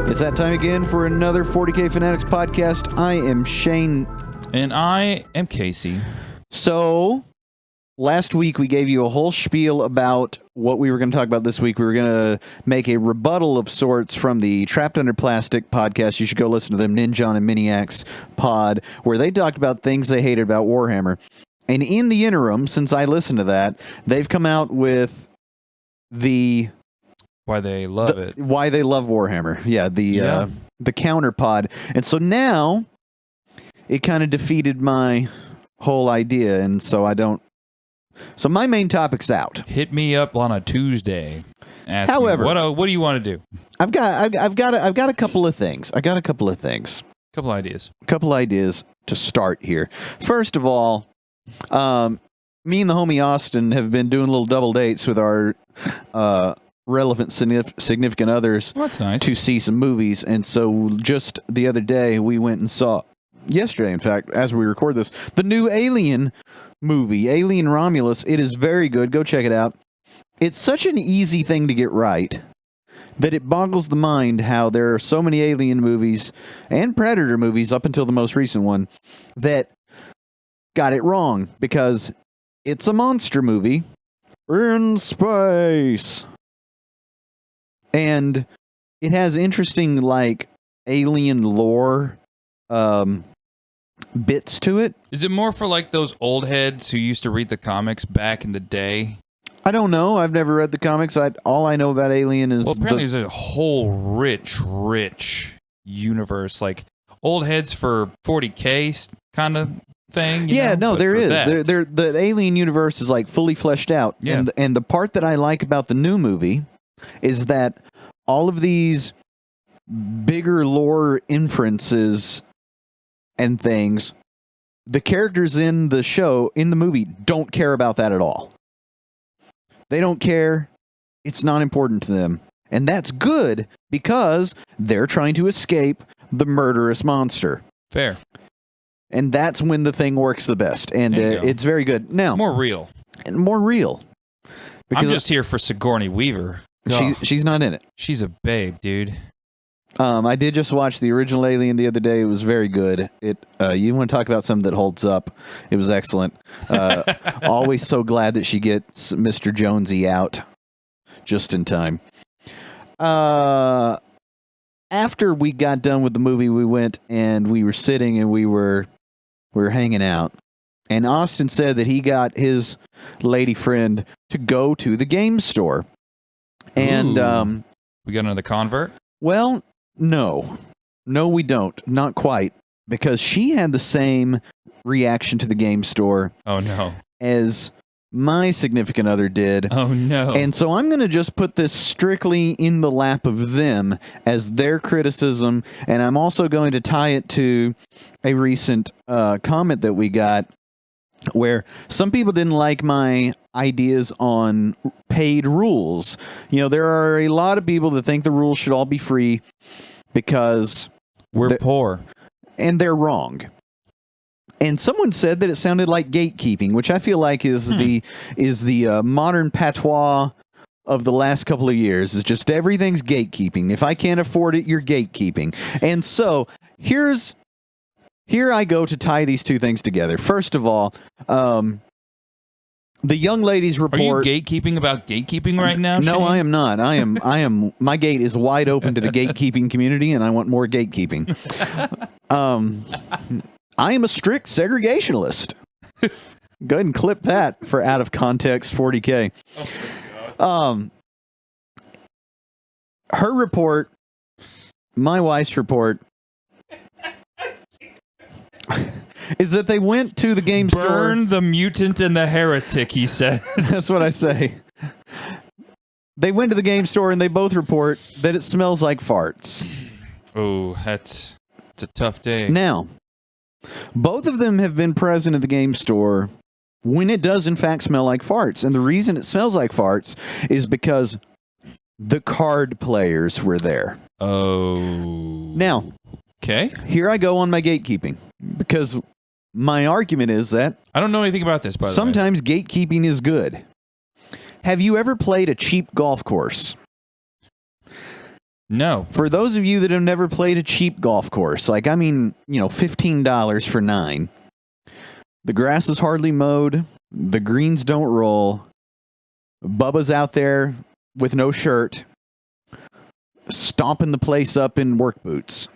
It's that time again for another 40K Fanatics podcast. I am Shane. And I am Casey. So, last week we gave you a whole spiel about what we were going to talk about this week. We were going to make a rebuttal of sorts from the Trapped Under Plastic podcast. You should go listen to them, Ninjon and Miniacs pod, where they talked about things they hated about Warhammer. And in the interim, since I listened to that, they've come out with why they love it. Why they love Warhammer. Yeah, the counter pod. And so now it kind of defeated my whole idea, and so I don't. So my main topic's out. Hit me up on a Tuesday. Ask However, me, what do you want to do? I've got a couple of things. Couple ideas to start here. First of all, me and the homie Austin have been doing little double dates with our relevant significant others. Well, that's nice. To see some movies, and so just the other day we went and saw, yesterday in fact, as we record this, the new Alien movie, Alien Romulus. It is very good. Go check it out. It's such an easy thing to get right that it boggles the mind how there are so many Alien movies and Predator movies up until the most recent one that got it wrong, because it's a monster movie in space. And it has interesting, like, alien lore bits to it. Is it more for, like, those old heads who used to read the comics back in the day? I don't know. I've never read the comics. All I know about Alien is... Well, apparently there's a whole rich universe. Like, old heads for 40K kind of thing. Yeah, no, there is. The Alien universe is, like, fully fleshed out. Yeah. And the part that I like about the new movie is that all of these bigger lore inferences and things, the characters in the show, in the movie, don't care about that at all. They don't care. It's not important to them. And that's good, because they're trying to escape the murderous monster. Fair. And that's when the thing works the best. And it's very good. Now, more real. Because I'm just here for Sigourney Weaver. She's not in it. She's a babe, dude. I did just watch the original Alien the other day. It was very good. You want to talk about something that holds up? It was excellent. Always so glad that she gets Mr. Jonesy out just in time. After we got done with the movie, we went and we were sitting and we were hanging out. And Austin said that he got his lady friend to go to the game store. And we got another convert? Well, no, we don't. Not quite, because she had the same reaction to the game store. Oh no! As my significant other did. Oh no! And so I'm going to just put this strictly in the lap of them as their criticism, and I'm also going to tie it to a recent comment that we got, where some people didn't like my ideas on paid rules. You know, there are a lot of people that think the rules should all be free because we're poor. And they're wrong. And someone said that it sounded like gatekeeping, which I feel like is the modern patois of the last couple of years. Is just everything's gatekeeping. If I can't afford it, you're gatekeeping. And so here I go to tie these two things together. First of all, the young ladies report. Are you gatekeeping about gatekeeping right now, No, Shane? I am not. I am. My gate is wide open to the gatekeeping community, and I want more gatekeeping. I am a strict segregationalist. Go ahead and clip that for out of context 40K. Oh her report, my wife's report, is that they went to the game store. Burn the mutant and the heretic, he says. That's what I say. They went to the game store and they both report that it smells like farts. Oh, it's a tough day. Now, both of them have been present at the game store when it does in fact smell like farts. And the reason it smells like farts is because the card players were there. Oh. Now, okay. Here I go on my gatekeeping, because my argument is that I don't know anything about this, by the way. Sometimes gatekeeping is good. Have you ever played a cheap golf course? No. For those of you that have never played a cheap golf course, like, I mean, $15 for 9. The grass is hardly mowed. The greens don't roll. Bubba's out there with no shirt, stomping the place up in work boots.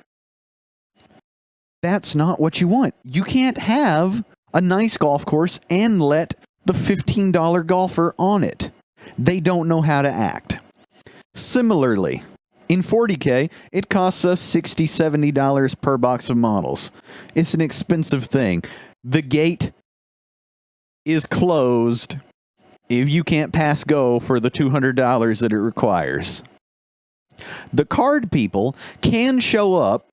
That's not what you want. You can't have a nice golf course and let the $15 golfer on it. They don't know how to act. Similarly, in 40K, it costs us $60, $70 per box of models. It's an expensive thing. The gate is closed if you can't pass go for the $200 that it requires. The card people can show up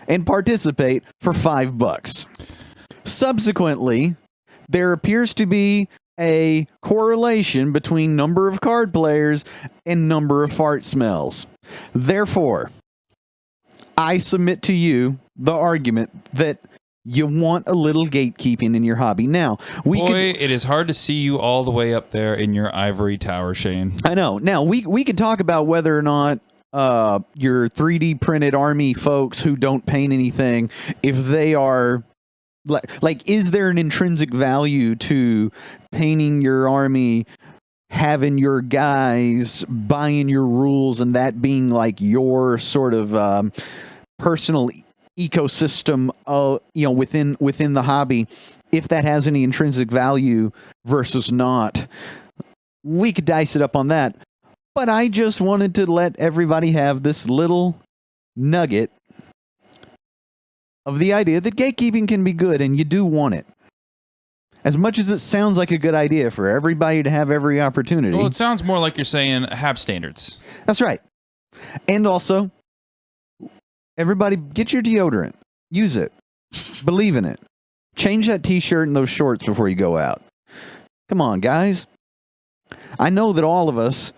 and participate for $5. Subsequently, there appears to be a correlation between number of card players and number of fart smells. Therefore, I submit to you the argument that you want a little gatekeeping in your hobby. Now, it is hard to see you all the way up there in your ivory tower, Shane. I know. Now, we could talk about whether or not your 3D printed army folks who don't paint anything, if they are like, is there an intrinsic value to painting your army, having your guys buying your rules, and that being like your sort of personal ecosystem within the hobby? If that has any intrinsic value versus not, we could dice it up on that. But I just wanted to let everybody have this little nugget of the idea that gatekeeping can be good, and you do want it. As much as it sounds like a good idea for everybody to have every opportunity. Well, it sounds more like you're saying have standards. That's right. And also, everybody get your deodorant. Use it. Believe in it. Change that t-shirt and those shorts before you go out. Come on, guys. I know that all of us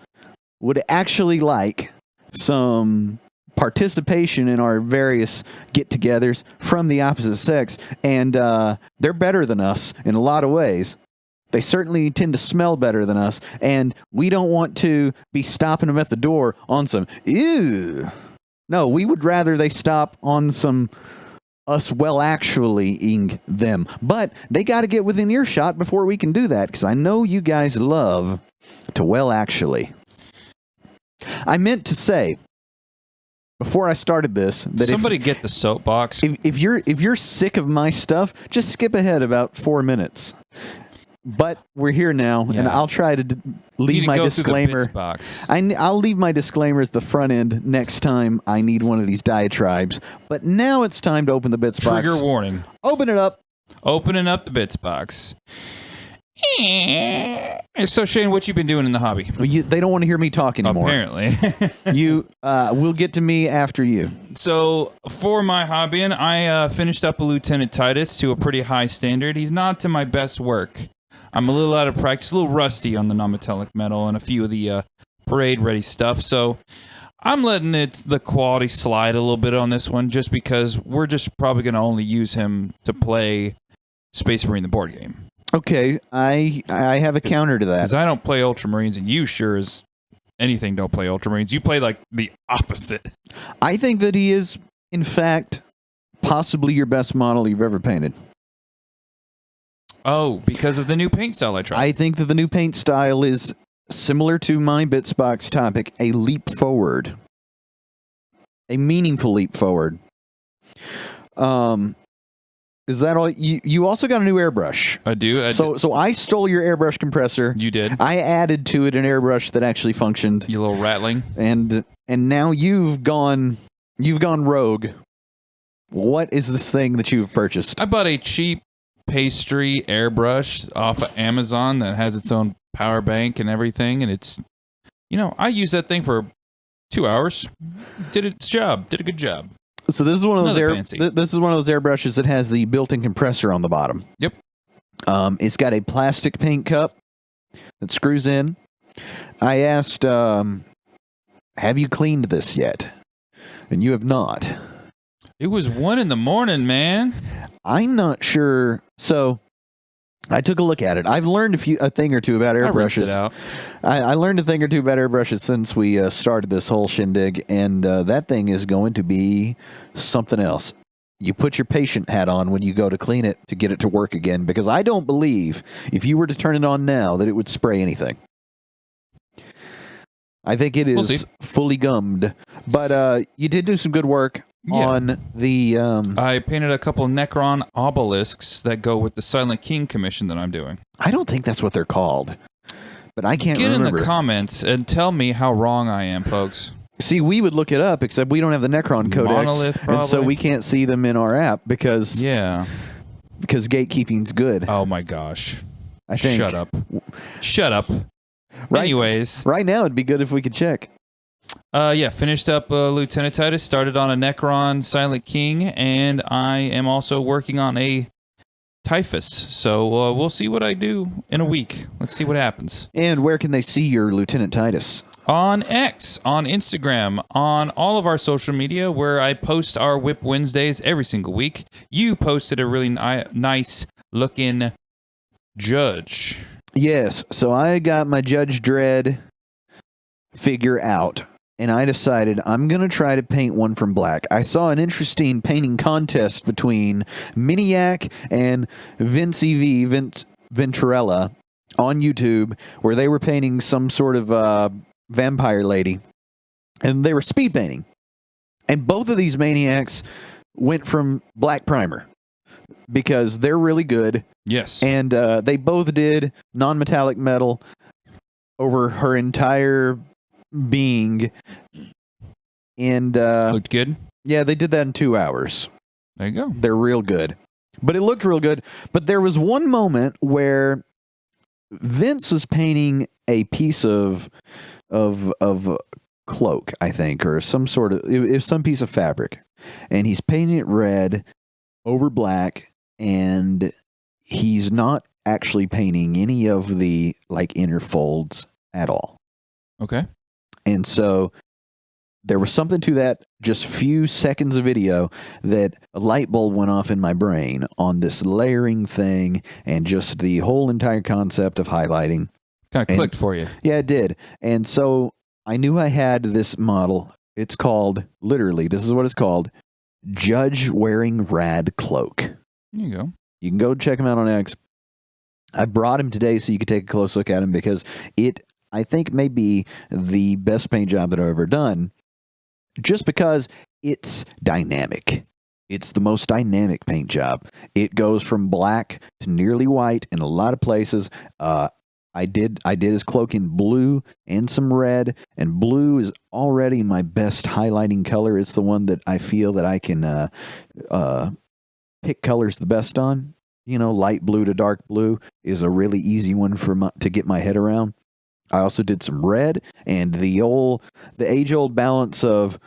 would actually like some participation in our various get-togethers from the opposite sex, and they're better than us in a lot of ways. They certainly tend to smell better than us, and we don't want to be stopping them at the door on some ew. No, we would rather they stop on some us actually-ing them. But they got to get within earshot before we can do that, because I know you guys love to actually. I meant to say before I started this that somebody get the soapbox. If you're sick of my stuff, just skip ahead about 4 minutes. But we're here now, and I'll try to leave my disclaimer. I'll leave my disclaimer as the front end next time I need one of these diatribes. But now it's time to open the bits box. Trigger warning. Open it up. Opening up the bits box. So Shane, what you been doing in the hobby? They don't want to hear me talk anymore. Apparently. We'll get to me after you. So for my hobby, and I finished up a Lieutenant Titus to a pretty high standard. He's not to my best work. I'm a little out of practice, a little rusty on the non-metallic metal and a few of the parade-ready stuff. So I'm letting the quality slide a little bit on this one, just because we're just probably going to only use him to play Space Marine the board game. Okay, I have a counter to that. Because I don't play Ultramarines, and you sure as anything don't play Ultramarines. You play like the opposite. I think that he is, in fact, possibly your best model you've ever painted. Oh, because of the new paint style I tried. I think that the new paint style is similar to my Bitsbox topic, a leap forward. A meaningful leap forward. Is that all? You also got a new airbrush. I do. So I stole your airbrush compressor. You did. I added to it an airbrush that actually functioned. You little ratling. And now you've gone rogue. What is this thing that you've purchased? I bought a cheap pastry airbrush off of Amazon that has its own power bank and everything, and it's, I used that thing for 2 hours. Did its job. Did a good job. So this is one of those this is one of those airbrushes that has the built-in compressor on the bottom. Yep. It's got a plastic paint cup that screws in. I asked, have you cleaned this yet? And you have not. It was 1 a.m, man. I'm not sure. So I took a look at it. I've learned a thing or two about I rinsed it airbrushes. out. I learned a thing or two about airbrushes since we started this whole shindig, and that thing is going to be something else. You put your patient hat on when you go to clean it to get it to work again, because I don't believe if you were to turn it on now that it would spray anything. I think it We'll is see. fully gummed, but you did do some good work on the. I painted a couple Necron obelisks that go with the Silent King commission that I'm doing. I don't think that's what they're called, but I can't Get remember. in the comments and tell me how wrong I am, folks. See, we would look it up, except we don't have the Necron codex, Monolith, and so probably. we can't see them in our app because Yeah. gatekeeping's good. Oh my gosh. I think. Shut up. Shut up. Right- Anyways, Right now, it'd be good if we could check. finished up Lieutenant Titus, started on a Necron Silent King, and I am also working on a Typhus. So we'll see what I do in a week. Let's see what happens. And where can they see your Lieutenant Titus? On X, on Instagram, on all of our social media where I post our Whip Wednesdays every single week. You posted a really nice looking Judge. Yes, so I got my Judge Dredd figure out, and I decided I'm going to try to paint one from black. I saw an interesting painting contest between Miniac and Vince Venturella on YouTube, where they were painting some sort of vampire lady, and they were speed painting. And both of these maniacs went from black primer because they're really good. Yes. And they both did non-metallic metal over her entire being. And Looked good. yeah, they did that in 2 hours. There you go. They're real good. But it looked real good. But there was one moment where Vince was painting a piece of cloak, I think, or some sort of, it was some piece of fabric. And he's painting it red over black, and he's not actually painting any of the inner folds at all. Okay. And so there was something to that just few seconds of video that a light bulb went off in my brain on this layering thing and just the whole entire concept of highlighting. Kind of clicked for you. Yeah, it did. And so I knew I had this model. It's called, literally, this is what it's called, Judge Wearing Rad Cloak. There you go. You can go check him out on X. I brought him today so you could take a close look at him because it, I think, may be the best paint job that I've ever done just because it's dynamic. It's the most dynamic paint job. It goes from black to nearly white in a lot of places. I did his cloak in blue and some red, and blue is already my best highlighting color. It's the one that I feel that I can pick colors the best on. You know, light blue to dark blue is a really easy one to get my head around. I also did some red, and the age-old balance of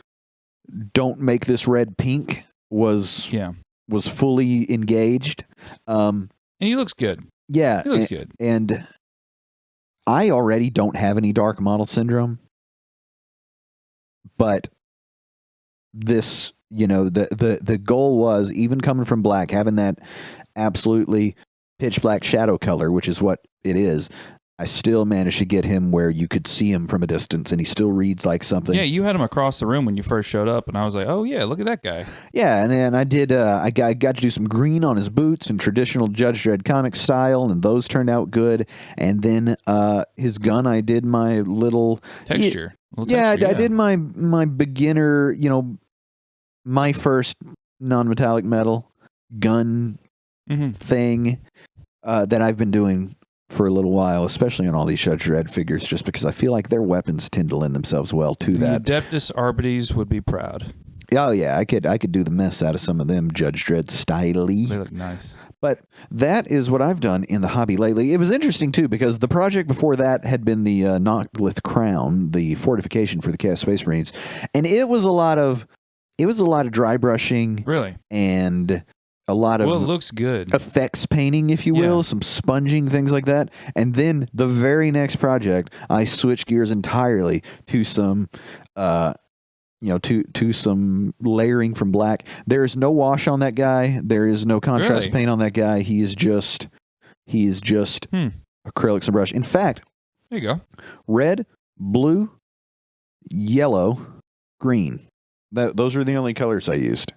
don't make this red pink was fully engaged. And he looks good. Yeah, He looks good. And I already don't have any dark model syndrome, but this, the goal was, even coming from black, having that absolutely pitch black shadow color, which is what it is, I still managed to get him where you could see him from a distance and he still reads like something. Yeah, you had him across the room when you first showed up, and I was like, oh, yeah, look at that guy. Yeah, and I did, I got to do some green on his boots in traditional Judge Dredd comic style, and those turned out good. And then his gun, I did my little... Texture. I did my beginner, my first non-metallic metal gun thing that I've been doing for a little while, especially on all these Judge Dredd figures, just because I feel like their weapons tend to lend themselves well to that. Adeptus Arbites would be proud. Oh yeah, I could do the mess out of some of them Judge Dredd styley. They look nice. But that is what I've done in the hobby lately. It was interesting too because the project before that had been the Noctlith Crown, the fortification for the Chaos Space Marines, and it was a lot of dry brushing, Really? and a lot of Well, it looks good. effects painting, if you will, Yeah. some sponging, things like that. And then the very next project, I switched gears entirely to some, to some layering from black. There is no wash on that guy. There is no contrast Really? paint on that guy. He is just He's just acrylics and brush. In fact, There you go. red, blue, yellow, green. Those are the only colors I used.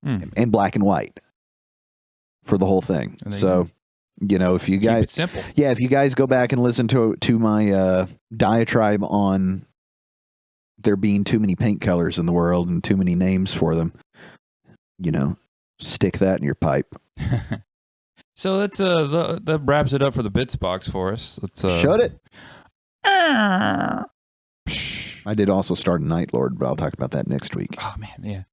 And black and white for the whole thing. So, if you Keep guys, it simple. yeah, if you guys go back and listen to my diatribe on there being too many paint colors in the world and too many names for them, stick that in your pipe. So that's that wraps it up for the bits box for us. Let's Shut it. I did also start a Night Lord, but I'll talk about that next week. Oh man, yeah.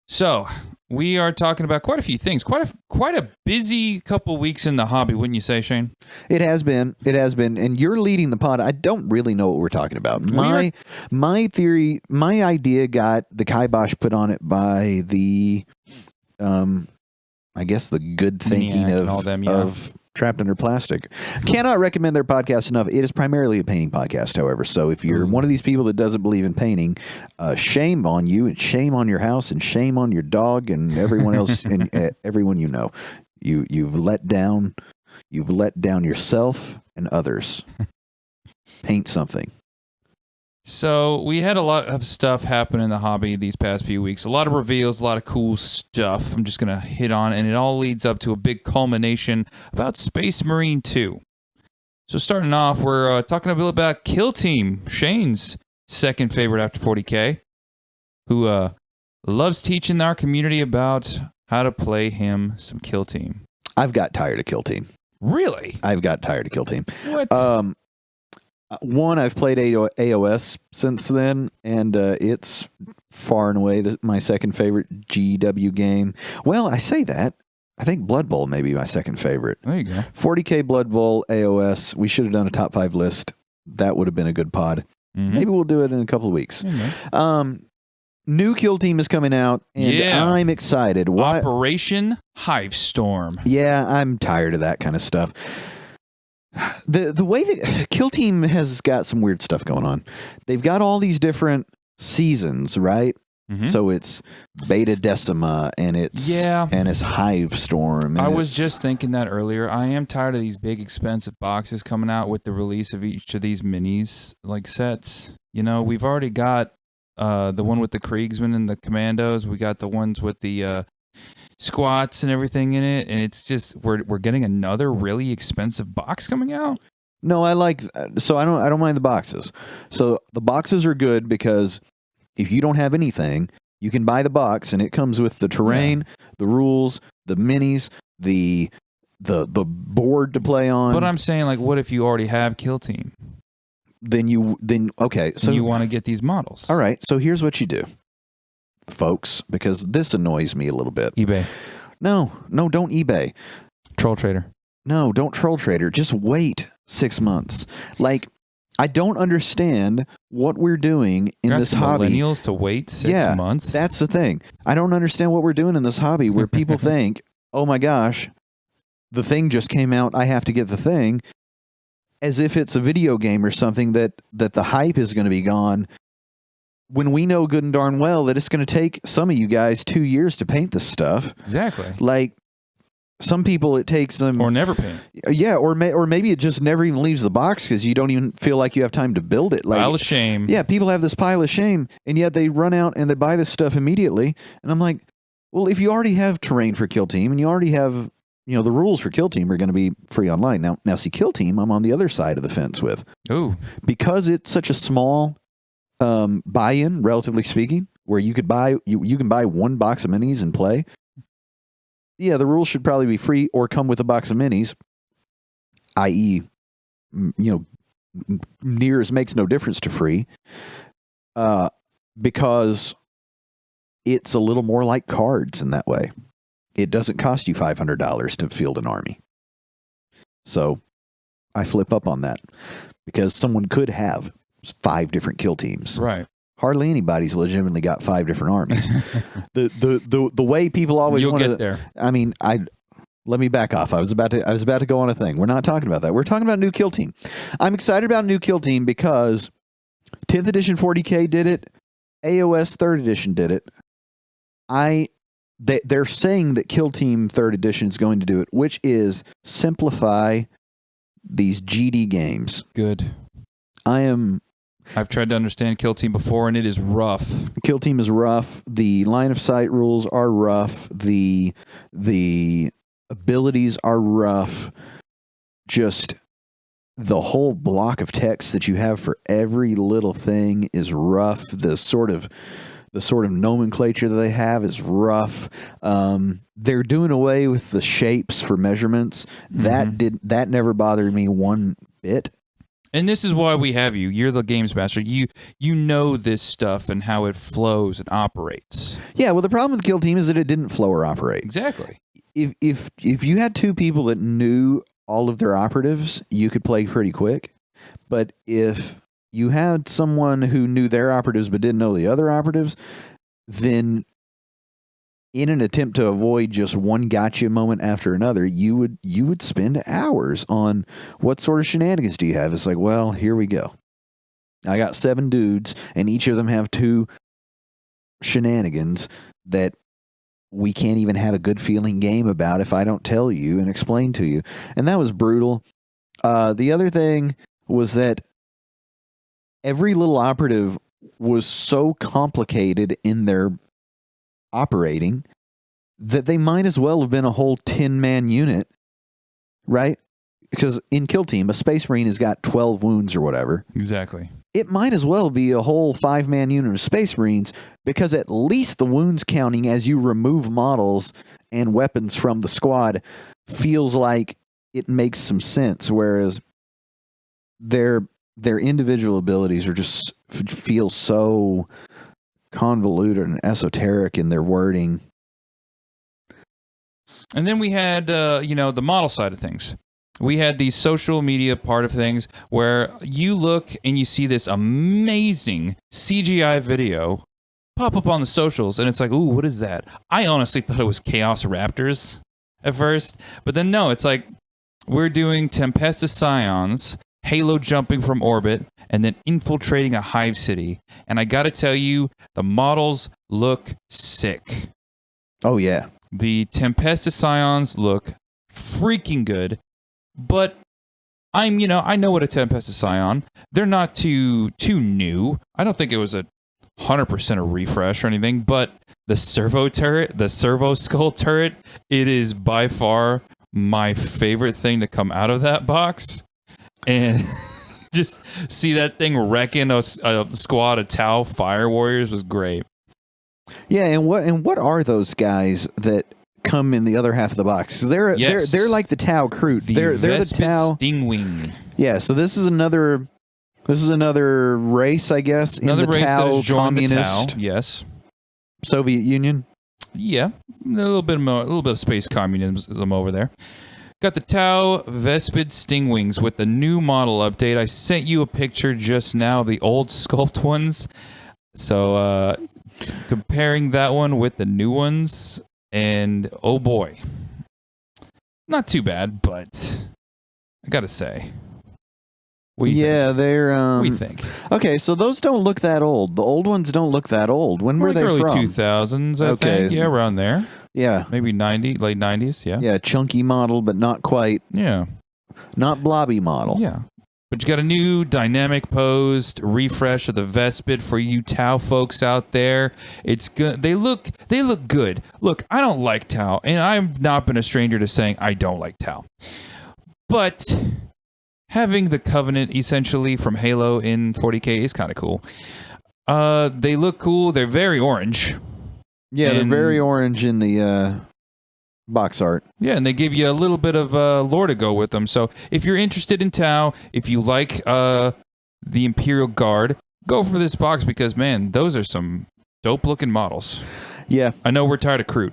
So we are talking about quite a few things. Quite a busy couple weeks in the hobby, wouldn't you say, Shane? It has been, and you're leading the pod. I don't really know what we're talking about. My theory, my idea got the kibosh put on it by the, I guess the good thinking Maniac of and all them, yeah. of Trapped Under Plastic. Cannot recommend their podcast enough. It is primarily a painting podcast, however. So if you're one of these people that doesn't believe in painting, shame on you, and shame on your house, and shame on your dog, and everyone else, and everyone you know. You've let down yourself and others. Paint something. So we had a lot of stuff happen in the hobby these past few weeks. A lot of reveals, a lot of cool stuff I'm just going to hit on, and it all leads up to a big culmination about Space Marine 2. So starting off, we're talking a bit about Kill Team, Shane's second favorite after 40K, who loves teaching our community about how to play him some Kill Team. I've got tired of Kill Team. Really? I've got tired of Kill Team. What? One, I've played AOS since then, and it's far and away my second favorite GW game. Well, I say that. I think Blood Bowl may be my second favorite. There you go. 40K, Blood Bowl, AOS. We should have done a top 5 list. That would have been a good pod. Mm-hmm. Maybe we'll do it in a couple of weeks. Mm-hmm. New Kill Team is coming out, and I'm excited. Why? Operation Hivestorm. Yeah, I'm tired of that kind of stuff. The way that Kill Team has got some weird stuff going on. They've got all these different seasons, right? Mm-hmm. So it's Beta Decima, and it's Hivestorm. I was just thinking that earlier. I am tired of these big expensive boxes coming out with the release of each of these minis, like sets. We've already got the one with the Kriegsmen and the Commandos. We got the ones with the squats and everything in it, and it's just we're getting another really expensive box coming out. No, I don't mind the boxes. So the boxes are good because if you don't have anything, you can buy the box, and it comes with the terrain, the rules, the minis, the board to play on. But I'm saying, like, what if you already have Kill Team? Okay, so you want to get these models. All right, so here's what you do, folks, because this annoys me a little bit. eBay. No, don't eBay. Troll Trader. No, don't Troll Trader. Just wait 6 months. Like, I don't understand what we're doing in this hobby. Millennials to wait 6 months? That's the thing. I don't understand what we're doing in this hobby where people think, oh my gosh, the thing just came out, I have to get the thing, as if it's a video game or something that the hype is going to be gone, when we know good and darn well that it's going to take some of you guys 2 years to paint this stuff. Exactly. Like, some people it takes them... Or never paint. Yeah, or maybe it just never even leaves the box because you don't even feel like you have time to build it. Like, pile of shame. Yeah, people have this pile of shame, and yet they run out and they buy this stuff immediately. And I'm like, well, if you already have terrain for Kill Team and you already have... the rules for Kill Team are going to be free online. Now, see, Kill Team, I'm on the other side of the fence with. Ooh. Because it's such a small buy-in, relatively speaking, where you could buy you can buy one box of minis and play. Yeah, the rules should probably be free or come with a box of minis, i.e., nears makes no difference to free, because it's a little more like cards in that way. It doesn't cost you $500 to field an army. So I flip up on that because someone could have 5 different kill teams. Right. Hardly anybody's legitimately got 5 different armies. the way people always You'll want get there. I mean, let me back off. I was about to go on a thing. We're not talking about that. We're talking about New Kill Team. I'm excited about New Kill Team because 10th edition 40K did it. AOS 3rd edition did it. I they're saying that Kill Team 3rd Edition is going to do it, which is simplify these GD games. Good. I've tried to understand Kill Team before, and it is rough. Kill Team is rough. The line of sight rules are rough. The abilities are rough. Just the whole block of text that you have for every little thing is rough. The sort of nomenclature that they have is rough. They're doing away with the shapes for measurements. That never bothered me one bit. And this is why we have you. You're the games master. You know this stuff and how it flows and operates. Yeah, well, the problem with Kill Team is that it didn't flow or operate. Exactly. If you had two people that knew all of their operatives, you could play pretty quick. But if you had someone who knew their operatives but didn't know the other operatives, then in an attempt to avoid just one gotcha moment after another, you would spend hours on what sort of shenanigans do you have? It's like, well, here we go. I got 7 dudes, and each of them have 2 shenanigans that we can't even have a good feeling game about if I don't tell you and explain to you. And that was brutal. The other thing was that every little operative was so complicated in their operating that they might as well have been a whole 10-man unit, right? Because in Kill Team, a Space Marine has got 12 wounds or whatever. Exactly. It might as well be a whole 5-man unit of Space Marines, because at least the wounds counting as you remove models and weapons from the squad feels like it makes some sense, whereas their individual abilities are just feel so convoluted and esoteric in their wording. And then we had, the model side of things. We had the social media part of things where you look and you see this amazing CGI video pop up on the socials, and it's like, ooh, what is that? I honestly thought it was Chaos Raptors at first, but then no, it's like we're doing Tempestus Scions, Halo jumping from orbit, and then infiltrating a hive city. And I gotta tell you, the models look sick. Oh, yeah. The Tempestus Scions look freaking good, but I know what a Tempestus Scion. They're not too new. I don't think it was 100% a refresh or anything, but the servo turret, the servo skull turret, it is by far my favorite thing to come out of that box. And just see that thing wrecking a squad of Tau Fire Warriors was great. Yeah, and what are those guys that come in the other half of the box? They're like the Tau crew. They're the Tau Stingwing. Yeah, so this is another race, I guess, another in the race Tau that has joined communist the Tau. Yes. Soviet Union. Yeah, a little bit of space communism over there. Got the Tau Vespid Stingwings with the new model update. I sent you a picture just now of the old sculpt ones. So comparing that one with the new ones, and oh boy, not too bad, but I gotta say, what do you think? They're. What do you think? Okay, so those don't look that old. The old ones don't look that old. When were they early from? 2000s, I think. Yeah, around there. Yeah, maybe late 90s. Yeah. Yeah, chunky model, but not quite. Yeah. Not blobby model. Yeah. But you got a new dynamic posed refresh of the Vespid for you Tau folks out there. It's good. They look good. Look, I don't like Tau, and I've not been a stranger to saying I don't like Tau. But having the Covenant essentially from Halo in 40K is kind of cool. They look cool. They're very orange. Yeah, they're very orange in the box art. Yeah, and they give you a little bit of lore to go with them. So if you're interested in Tau, if you like the Imperial Guard, go for this box because, man, those are some dope-looking models. Yeah. I know we're tired of Kroot.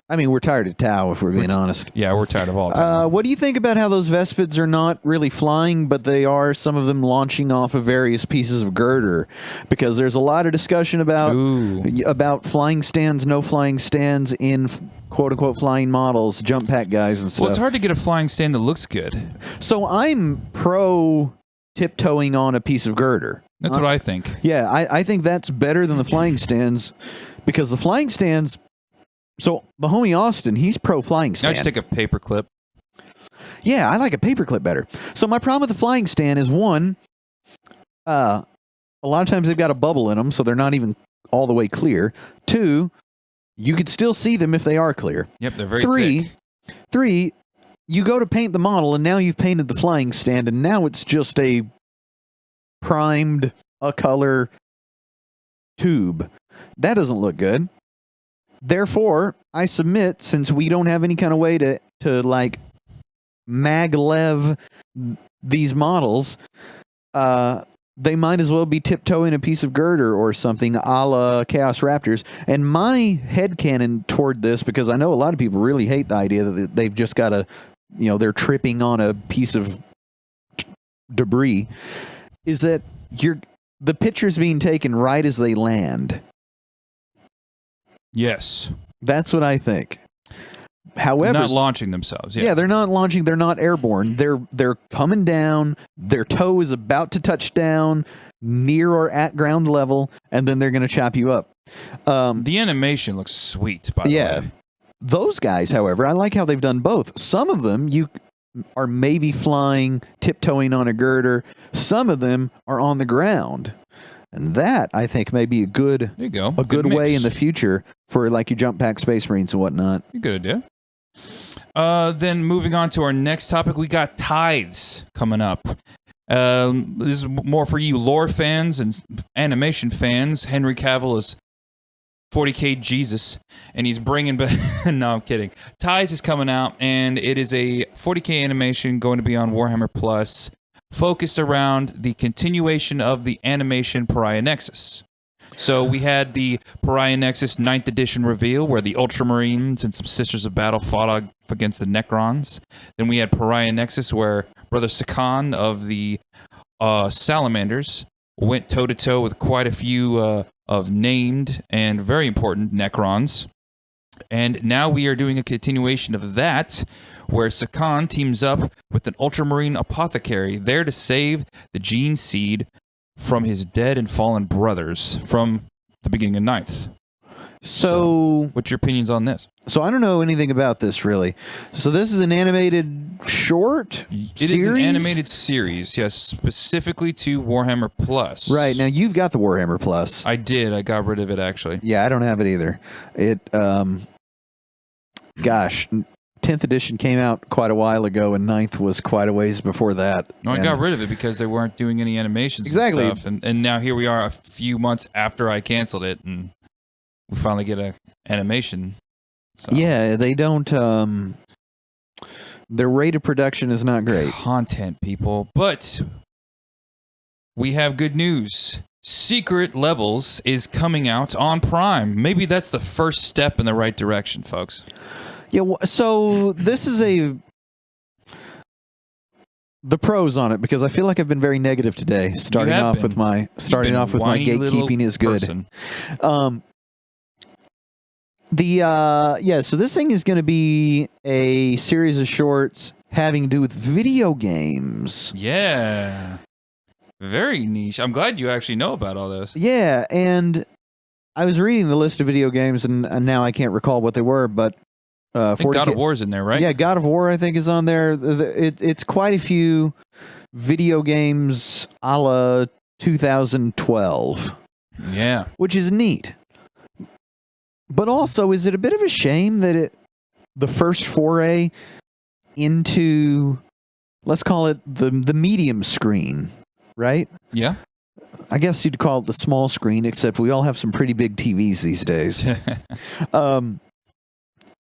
I mean, we're tired of Tau, if we're being honest. Yeah, we're tired of all Tau. What do you think about how those Vespids are not really flying, but they are, some of them, launching off of various pieces of girder? Because there's a lot of discussion about flying stands, no flying stands in quote-unquote flying models, jump pack guys and stuff. Well, it's hard to get a flying stand that looks good. So I'm pro tiptoeing on a piece of girder. That's what I think. Yeah, I think that's better than the flying stands, because the flying stands, So the homie Austin, he's pro flying I stand. just take a paper clip. Yeah, I like a paperclip better. So my problem with the flying stand is one, a lot of times they've got a bubble in them, so they're not even all the way clear. Two, you could still see them if they are clear. Yep, they're very thick. Three, you go to paint the model, and now you've painted the flying stand, and now it's just a primed, a color tube. That doesn't look good. Therefore, I submit, since we don't have any kind of way to like maglev these models, they might as well be tiptoeing a piece of girder or something a la Chaos Raptors. And my headcanon toward this, because I know a lot of people really hate the idea that they've just got to, they're tripping on a piece of debris, is that the picture's being taken right as they land. Yes. That's what I think. However, not launching themselves. Yeah, they're not launching. They're not airborne. They're coming down. Their toe is about to touch down near or at ground level, and then they're going to chop you up. The animation looks sweet, by the way. Those guys, however, I like how they've done both. Some of them you are maybe flying, tiptoeing on a girder. Some of them are on the ground. And that, I think, may be a good way in the future for like your jump pack Space Marines and whatnot. Good idea. Then moving on to our next topic, we got Tithes coming up. This is more for you lore fans and animation fans. Henry Cavill is 40K Jesus, and he's bringing back... No, I'm kidding. Tithes is coming out, and it is a 40K animation going to be on Warhammer Plus, focused around the continuation of the animation Pariah Nexus. So we had the Pariah Nexus 9th edition reveal where the Ultramarines and some Sisters of Battle fought against the Necrons. Then we had Pariah Nexus where Brother Sakan of the Salamanders went toe-to-toe with quite a few of named and very important Necrons. And now we are doing a continuation of that, where Sakan teams up with an Ultramarine apothecary there to save the Gene Seed from his dead and fallen brothers from the beginning of Ninth. So what's your opinions on this? So I don't know anything about this, really. So this is an animated short series? It is an animated series, yes, specifically to Warhammer Plus. Right. Now, you've got the Warhammer Plus. I did. I got rid of it, actually. Yeah, I don't have it either. It, gosh, 10th edition came out quite a while ago, and 9th was quite a ways before that. No, I got rid of it because they weren't doing any animations Exactly. and stuff. And now here we are a few months after I canceled it, and we finally get an animation. So. Yeah, they don't... their rate of production is not great. Content, people. But we have good news. Secret Levels is coming out on Prime. Maybe that's the first step in the right direction, folks. Yeah, so this is the pros on it, because I feel like I've been very negative today. Starting off with my gatekeeping is good. So this thing is going to be a series of shorts having to do with video games. Yeah. Very niche. I'm glad you actually know about all this. Yeah, and I was reading the list of video games, and now I can't recall what they were, but I think God of War's in there, right? Yeah, God of War, I think, is on there. It's quite a few video games a la 2012. Yeah. Which is neat. But also, is it a bit of a shame that the first foray into, let's call it the medium screen, right? Yeah. I guess you'd call it the small screen, except we all have some pretty big TVs these days.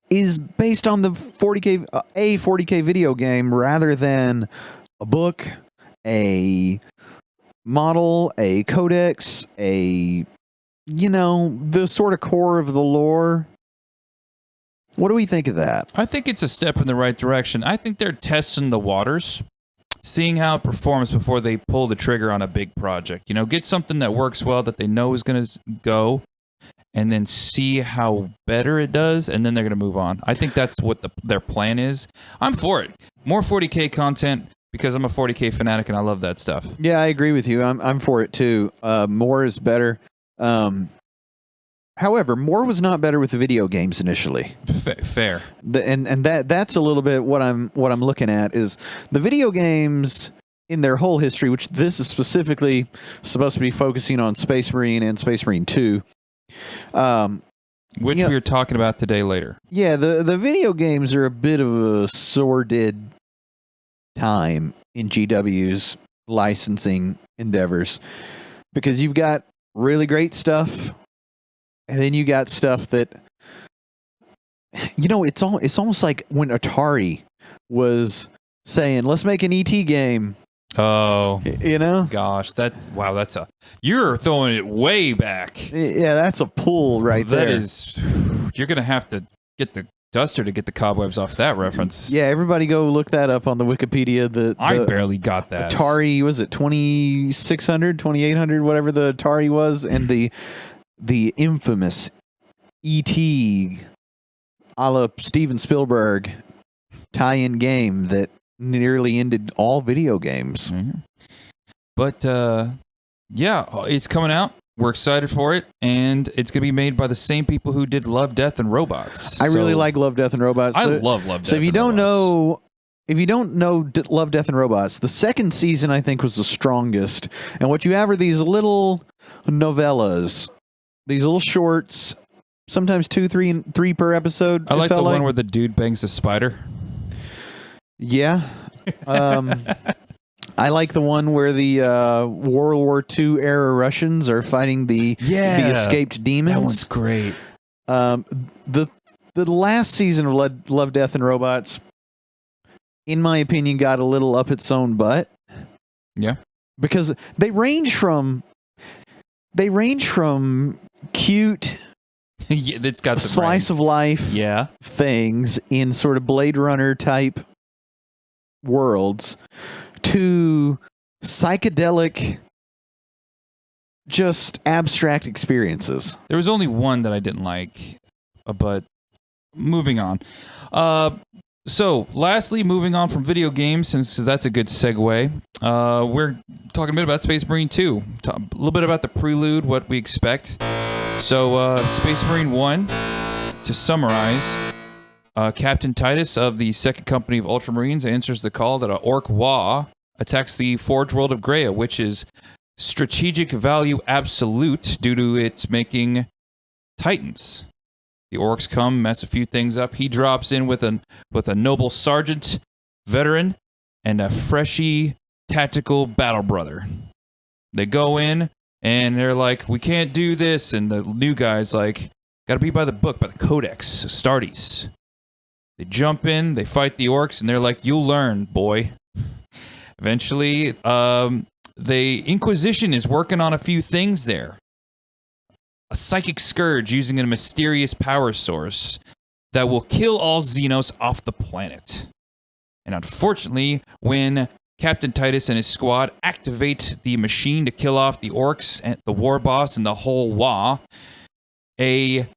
Is based on the 40K video game rather than a book, a model, a codex, the sort of core of the lore. What do we think of that? I think it's a step in the right direction. I think they're testing the waters, seeing how it performs before they pull the trigger on a big project. Get something that works well, that they know is going to go, and then see how better it does, and then they're going to move on. I think that's what their plan is. I'm for it. More 40K content, because I'm a 40K fanatic and I love that stuff. Yeah, I agree with you. I'm for it too. More is better. However, more was not better with the video games initially. Fair. That's a little bit what I'm looking at is the video games in their whole history, which this is specifically supposed to be focusing on Space Marine and Space Marine 2. Which we are talking about today later. Yeah, the video games are a bit of a sordid time in GW's licensing endeavors because you've got really great stuff, and then you got stuff that it's almost like when Atari was saying, "Let's make an ET game." Oh, gosh, you're throwing it way back. Yeah, that's a pull right there. That is, you're gonna have to get the duster to get the cobwebs off that reference. Yeah, everybody go look that up on the Wikipedia. I barely got that. Atari, was it 2600, 2800, whatever the Atari was, and the infamous E.T. a la Steven Spielberg tie-in game that nearly ended all video games. Mm-hmm. But yeah, it's coming out. We're excited for it, and it's going to be made by the same people who did Love, Death, and Robots. I really like Love, Death, and Robots. I love Love, Death, so if you don't know Love, Death, and Robots, the second season I think was the strongest. And what you have are these little novellas, these little shorts, sometimes 2, 3 per episod. I like the one where the dude bangs a spider. Yeah. I like the one where the World War II era Russians are fighting the escaped demons. That one's great. The last season of Love, Death, and Robots, in my opinion, got a little up its own butt. Yeah. Because they range from cute it's got slice of life things in sort of Blade Runner type worlds to psychedelic, just abstract experiences. There was only one that I didn't like, but moving on. So, lastly, moving on from video games, since that's a good segue, we're talking a bit about Space Marine 2. A little bit about the prelude, what we expect. So, Space Marine 1, to summarize, Captain Titus of the 2nd Company of Ultramarines answers the call that an Orc Wa attacks the Forge World of Greya, which is strategic value absolute due to its making Titans. The Orcs come, mess a few things up. He drops in with a noble sergeant, veteran, and a freshy tactical battle brother. They go in, and they're like, we can't do this. And the new guy's like, gotta be by the book, by the Codex, Astartes. They jump in, they fight the Orcs, and they're like, you'll learn, boy. Eventually, the Inquisition is working on a few things there. A psychic scourge using a mysterious power source that will kill all Xenos off the planet. And unfortunately, when Captain Titus and his squad activate the machine to kill off the Orcs and the war boss and the whole Wa, a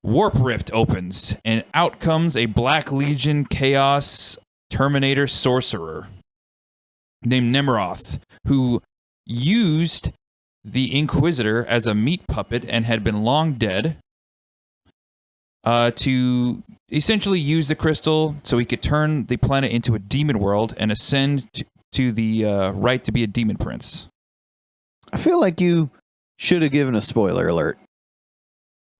warp rift opens, and out comes a Black Legion Chaos Terminator sorcerer named Nemeroth, who used the Inquisitor as a meat puppet and had been long dead, to essentially use the crystal so he could turn the planet into a demon world and ascend to the right to be a demon prince. I feel like you should have given a spoiler alert.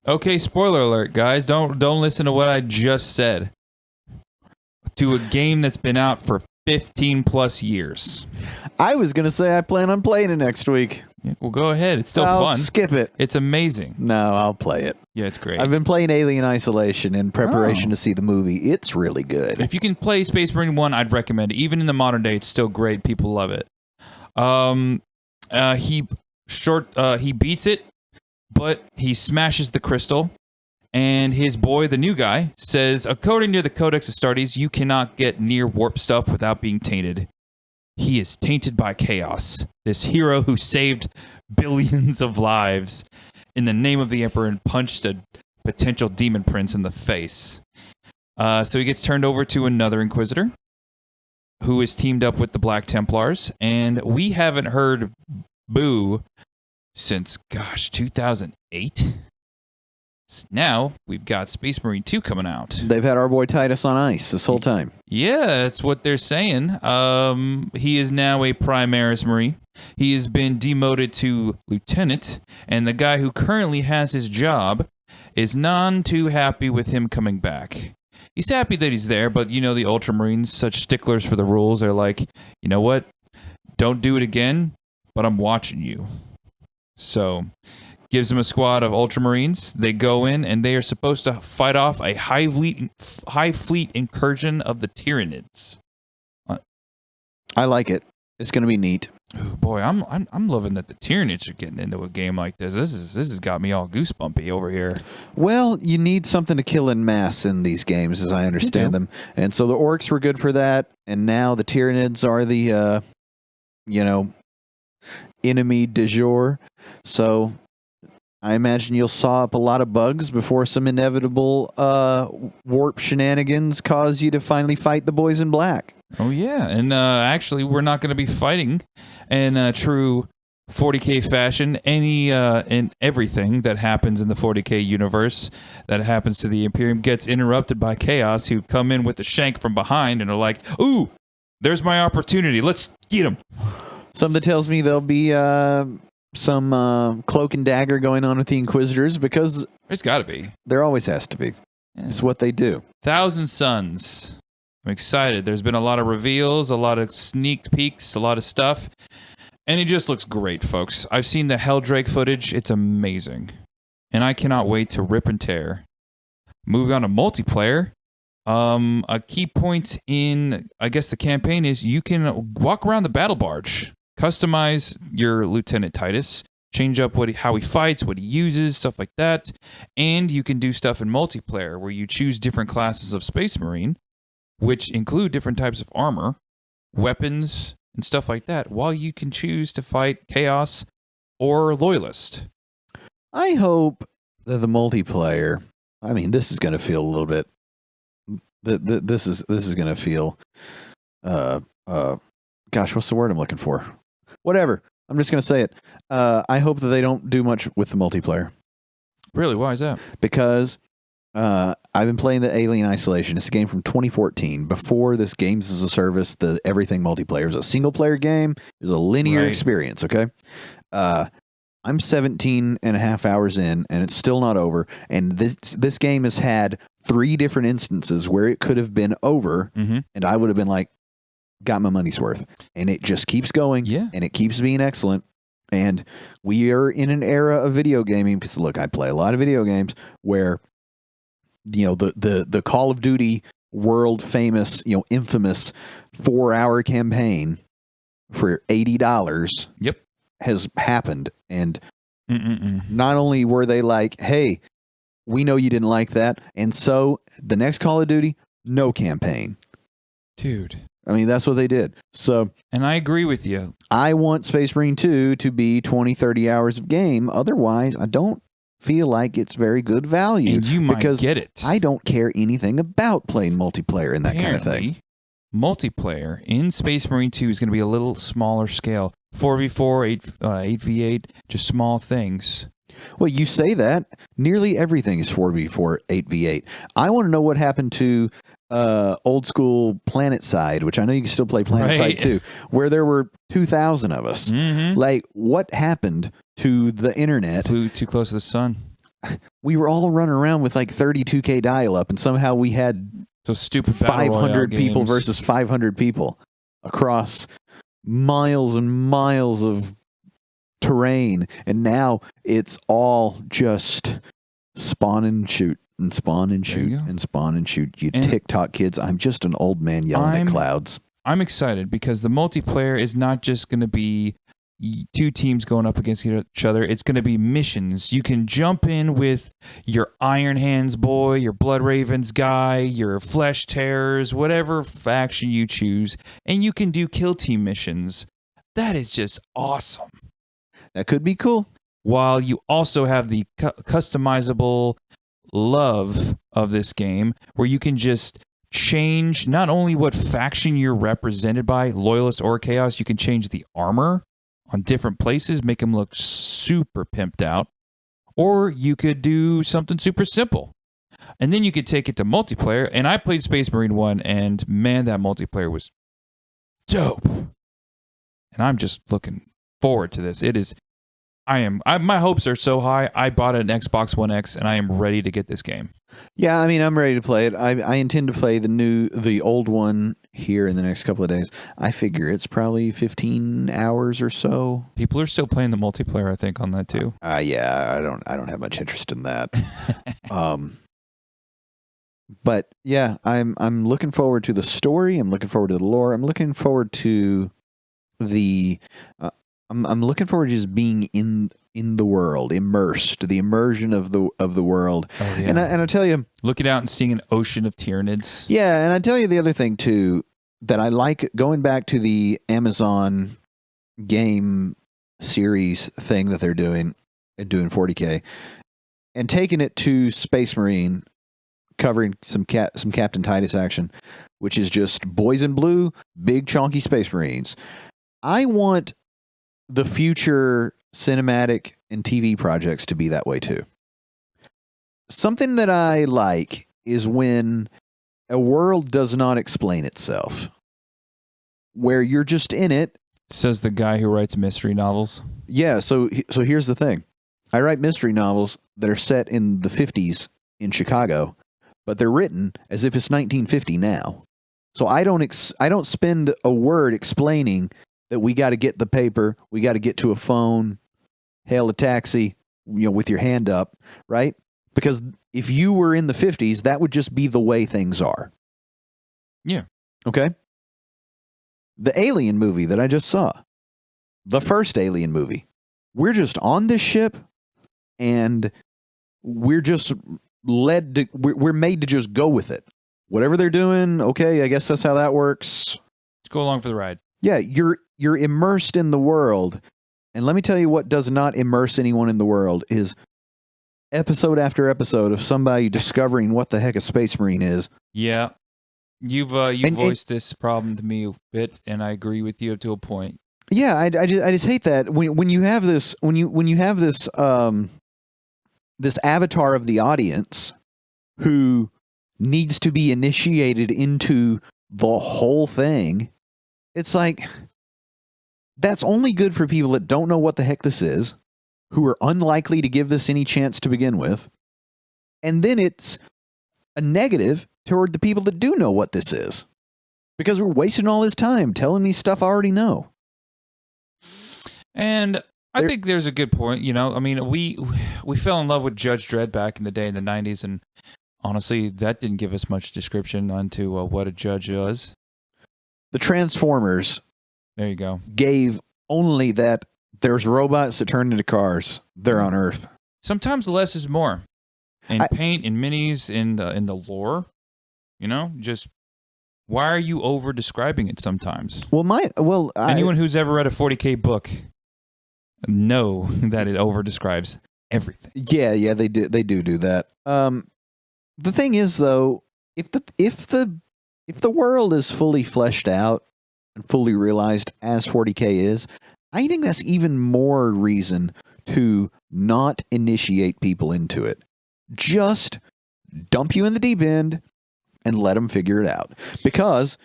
Okay, spoiler alert, guys. Don't listen to what I just said. To a game that's been out for 15 plus years. I was going to say I plan on playing it next week. Yeah, well, go ahead. It's still I'll fun. Skip it. It's amazing. No, I'll play it. Yeah, it's great. I've been playing Alien Isolation in preparation to see the movie. It's really good. If you can play Space Marine 1, I'd recommend it. Even in the modern day, it's still great. People love it. He beats it, but he smashes the crystal. And his boy, the new guy, says, according to the Codex Astartes, you cannot get near warp stuff without being tainted. He is tainted by chaos. This hero who saved billions of lives in the name of the Emperor and punched a potential demon prince in the face. So he gets turned over to another Inquisitor who is teamed up with the Black Templars. And we haven't heard Boo since, 2008? Now we've got Space Marine 2 coming out. They've had our boy Titus on ice this whole time. Yeah, that's what they're saying. He is now a Primaris Marine. He has been demoted to Lieutenant, and the guy who currently has his job is none too happy with him coming back. He's happy that he's there, but the Ultramarines, such sticklers for the rules, are like, you know what? Don't do it again, but I'm watching you. So, gives him a squad of Ultramarines. They go in, and they are supposed to fight off a high fleet incursion of the Tyranids. I like it. It's going to be neat. Oh boy, I'm loving that the Tyranids are getting into a game like this. This has got me all goosebumpy over here. Well, you need something to kill in mass in these games, as I understand them. And so the Orcs were good for that, and now the Tyranids are the, enemy du jour. So I imagine you'll saw up a lot of bugs before some inevitable warp shenanigans cause you to finally fight the boys in black. Oh, yeah. And actually, we're not going to be fighting in true 40K fashion. In everything that happens in the 40K universe that happens to the Imperium gets interrupted by Chaos, who come in with the shank from behind and are like, ooh, there's my opportunity. Let's get him. Something tells me there'll be some cloak and dagger going on with the Inquisitors, because There's got to be. there always has to be. Yeah. It's what they do. Thousand Suns. I'm excited. There's been a lot of reveals, a lot of sneak peeks, a lot of stuff. And it just looks great, folks. I've seen the Helldrake footage. It's amazing. And I cannot wait to rip and tear. Moving on to multiplayer. A key point in, I guess, the campaign is you can walk around the battle barge. Customize your Lieutenant Titus. Change up how he fights, what he uses, stuff like that. And you can do stuff in multiplayer where you choose different classes of Space Marine, which include different types of armor, weapons, and stuff like that, while you can choose to fight Chaos or Loyalist. I hope that the multiplayer, this is going to feel a little bit, this is going to feel, gosh, what's the word I'm looking for? Whatever. I'm just going to say it. I hope that they don't do much with the multiplayer. Really? Why is that? Because I've been playing the Alien Isolation. It's a game from 2014. Before this Games as a Service, the everything multiplayer was a single player game. It was a linear experience, okay? I'm 17 and a half hours in, and it's still not over. And this game has had 3 different instances where it could have been over, and I would have been like, got my money's worth. And it just keeps going, and it keeps being excellent. And we are in an era of video gaming, because look, I play a lot of video games where the Call of Duty world famous, infamous 4-hour campaign for $80 has happened. And not only were they like, hey, we know you didn't like that, and so the next Call of Duty, no campaign. Dude. That's what they did. So, and I agree with you. I want Space Marine 2 to be 20, 30 hours of game. Otherwise, I don't feel like it's very good value. And you might get it. I don't care anything about playing multiplayer and that kind of thing. Multiplayer in Space Marine 2 is going to be a little smaller scale. 4v4, 8v8, just small things. Well, you say that. Nearly everything is 4v4, 8v8. I want to know what happened to old school PlanetSide, which I know you can still play PlanetSide too, where there were 2,000 of us. Like, what happened to the internet? Flew too close to the sun. We were all running around with like 32K dial-up, and somehow we had so stupid 500 people versus 500 people across miles and miles of terrain, and now it's all just spawn and shoot and spawn and shoot and spawn and shoot. You TikTok kids, I'm just an old man yelling at clouds. I'm excited because the multiplayer is not just going to be 2 teams going up against each other. It's going to be missions. You can jump in with your Iron Hands boy, your Blood Ravens guy, your Flesh Terrors, whatever faction you choose, and you can do kill team missions. That is just awesome. That could be cool. While you also have the customizable love of this game, where you can just change not only what faction you're represented by, Loyalist or Chaos, you can change the armor on different places, make them look super pimped out, Or you could do something super simple. And then you could take it to multiplayer. And I played Space Marine 1, and man, that multiplayer was dope. And I'm just looking forward to this. It is. My hopes are so high. I bought an Xbox One X, and I am ready to get this game. Yeah, I mean, I'm ready to play it. I intend to play the old one here in the next couple of days. I figure it's probably 15 hours or so. People are still playing the multiplayer, I think, on that too. Yeah, I don't have much interest in that. But yeah, I'm looking forward to the story. I'm looking forward to the lore. I'm looking forward to the. I'm looking forward to just being in the world, immersed, the immersion of the world. Oh, yeah. And I tell you, looking out and seeing an ocean of Tyranids. yeah, and I tell you the other thing too that I like, going back to the Amazon game series thing that they're doing 40K, and taking it to Space Marine, covering some Captain Titus action, which is just boys in blue, big chonky Space Marines. I want the future cinematic and TV projects to be that way too. Something that I like is when a world does not explain itself, where you're just in it. Says the guy who writes mystery novels. Yeah, so here's the thing. I write mystery novels that are set in the 50s in Chicago, but they're written as if it's 1950 now. So I don't spend a word explaining that we got to get the paper, we got to get to a phone, hail a taxi, with your hand up, right? Because if you were in the 50s, that would just be the way things are. Yeah. Okay? The Alien movie that I just saw, the first Alien movie, we're just on this ship and we're just we're made to just go with it. Whatever they're doing, okay, I guess that's how that works. Let's go along for the ride. Yeah, you're immersed in the world. And let me tell you what does not immerse anyone in the world is episode after episode of somebody discovering what the heck a Space Marine is. Yeah. You've voiced this problem to me a bit, and I agree with you up to a point. Yeah, I just hate that when you have this this avatar of the audience who needs to be initiated into the whole thing. It's like, that's only good for people that don't know what the heck this is, who are unlikely to give this any chance to begin with. And then it's a negative toward the people that do know what this is, because we're wasting all this time telling me stuff I already know. And I think there's a good point. I mean, we fell in love with Judge Dredd back in the day in the 90s, and honestly, that didn't give us much description onto what a judge was. The Transformers, there you go, gave only that there's robots that turn into cars. They're on Earth. Sometimes less is more. In paint, in minis, in the lore, just why are you over describing it sometimes? Anyone who's ever read a 40K book know that it over describes everything. Yeah, they do that. The thing is, though, if the world is fully fleshed out and fully realized as 40K is, I think that's even more reason to not initiate people into it. Just dump you in the deep end and let them figure it out. Because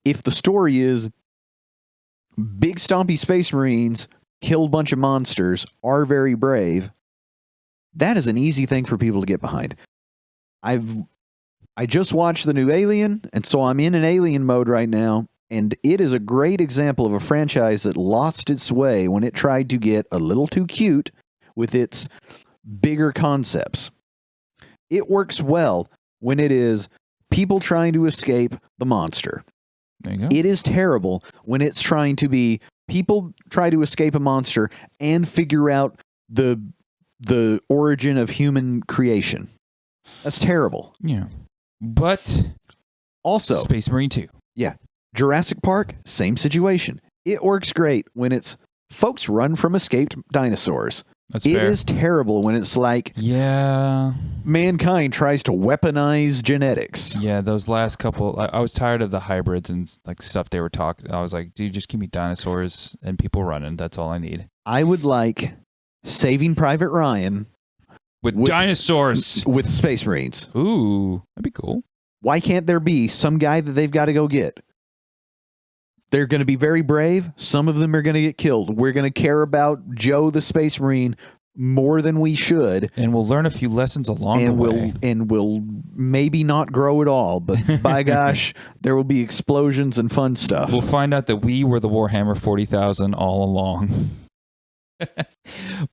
if the story is big stompy Space Marines kill a bunch of monsters, are very brave, that is an easy thing for people to get behind. I just watched the new Alien, and so I'm in an Alien mode right now, and it is a great example of a franchise that lost its way when it tried to get a little too cute with its bigger concepts. It works well when it is people trying to escape the monster. There you go. It is terrible when it's trying to be people try to escape a monster and figure out the origin of human creation. That's terrible. Yeah. But also, Space Marine 2. Yeah. Jurassic Park, same situation. It works great when it's folks run from escaped dinosaurs. That's fair. It is terrible when it's like, yeah, mankind tries to weaponize genetics. Yeah, those last couple, I was tired of the hybrids and like stuff they were talking. I was like, dude, just give me dinosaurs and people running. That's all I need. I would like Saving Private Ryan with dinosaurs. with Space Marines. Ooh, that'd be cool. Why can't there be some guy that they've got to go get? They're going to be very brave. Some of them are going to get killed. We're going to care about Joe the Space Marine more than we should. And we'll learn a few lessons along the way. We'll maybe not grow at all, but by gosh, there will be explosions and fun stuff. We'll find out that we were the Warhammer 40,000 all along.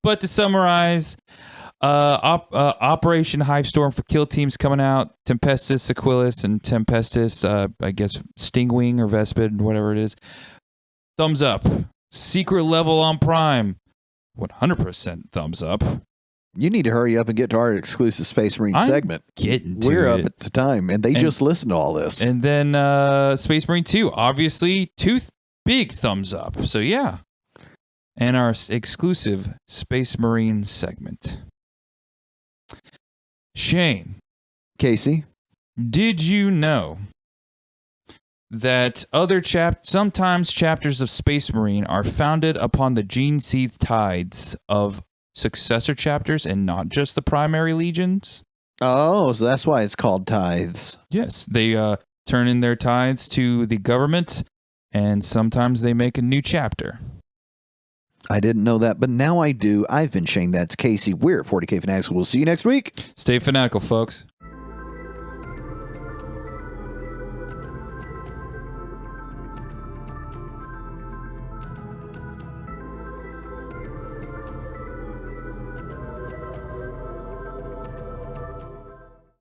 But to summarize, Operation Hivestorm for kill teams coming out. Tempestus, Aquilus, and Tempestus, I guess Stingwing or Vespid, whatever it is. Thumbs up. Secret level on Prime. 100% thumbs up. You need to hurry up and get to our exclusive Space Marine segment. We're up at the time, and they just listened to all this. And then Space Marine 2, obviously, big thumbs up. So yeah. And our exclusive Space Marine segment. Shane. Casey. Did you know that sometimes chapters of Space Marine are founded upon the gene-seethed tides of successor chapters and not just the primary legions? Oh, so that's why it's called tithes. Yes, they turn in their tithes to the government, and sometimes they make a new chapter. I didn't know that, but now I do. I've been Shane. That's Casey. We're at 40K Fanatics. We'll see you next week. Stay fanatical, folks.